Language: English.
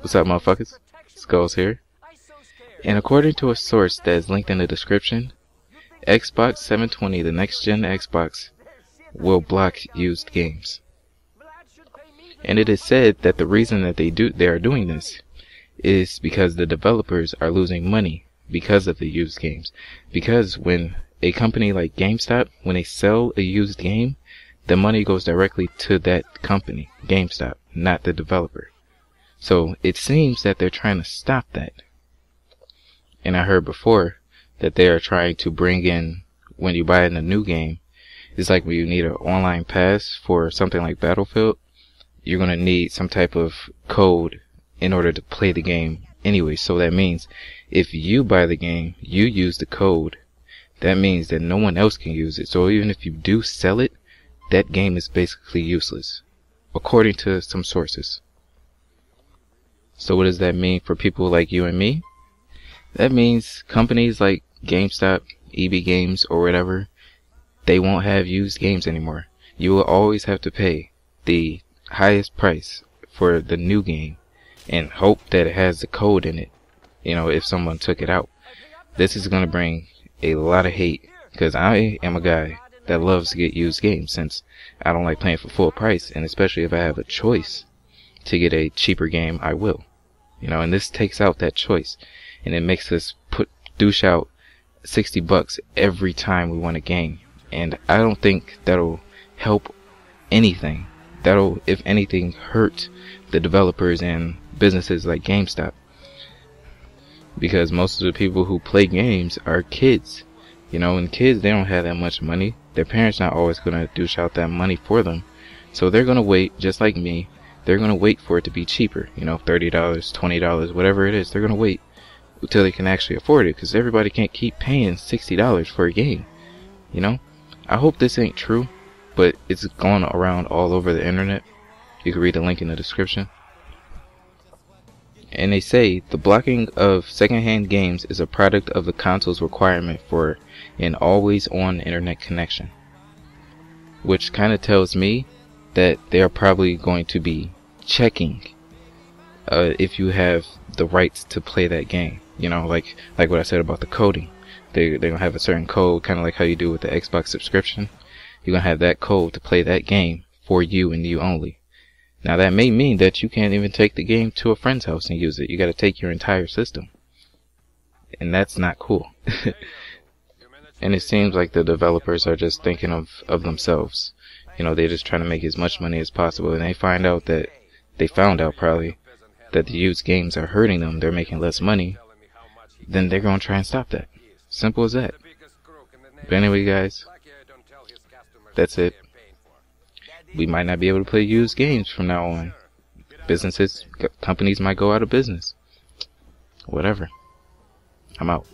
What's up, motherfuckers? Skulls here. And according to a source that is linked in the description, Xbox 720, the next gen Xbox, will block used games. And it is said that the reason that they are doing this is because the developers are losing money because of the used games. Because when a company like GameStop, when they sell a used game, the money goes directly to that company, GameStop, not the developer. So it seems that they're trying to stop that. And I heard before that they are trying to bring in, when you buy in a new game, it's like when you need an online pass for something like Battlefield, you're going to need some type of code in order to play the game anyway. So that means if you buy the game, you use the code, that means that no one else can use it. So even if you do sell it, that game is basically useless, according to some sources. So what does that mean for people like you and me? That means companies like GameStop, EB Games, or whatever, they won't have used games anymore. You will always have to pay the highest price for the new game and hope that it has the code in it, if someone took it out. This is going to bring a lot of hate, because I am a guy that loves to get used games, since I don't like paying for full price, and especially if I have a choice to get a cheaper game, I will. And this takes out that choice, and it makes us douche out $60 every time we want a game. And I don't think that'll help anything. That'll, if anything, hurt the developers and businesses like GameStop. Because most of the people who play games are kids. And kids, they don't have that much money. Their parents not always going to douche out that money for them. So they're going to wait, just like me. They're going to wait for it to be cheaper. $30, $20, whatever it is. They're going to wait until they can actually afford it. Because everybody can't keep paying $60 for a game. I hope this ain't true, but it's going around all over the internet. You can read the link in the description. And they say the blocking of secondhand games is a product of the console's requirement for an always-on internet connection. Which kind of tells me that they are probably going to be checking if you have the rights to play that game. Like what I said about the coding. They're going to have a certain code, kind of like how you do with the Xbox subscription. You're going to have that code to play that game for you and you only. Now that may mean that you can't even take the game to a friend's house and use it. You got to take your entire system. And that's not cool. And it seems like the developers are just thinking of themselves. They're just trying to make as much money as possible. And they found out probably that the used games are hurting them. They're making less money. Then they're going to try and stop that. Simple as that. But anyway, guys, that's it. We might not be able to play used games from now on. Companies might go out of business. Whatever. I'm out.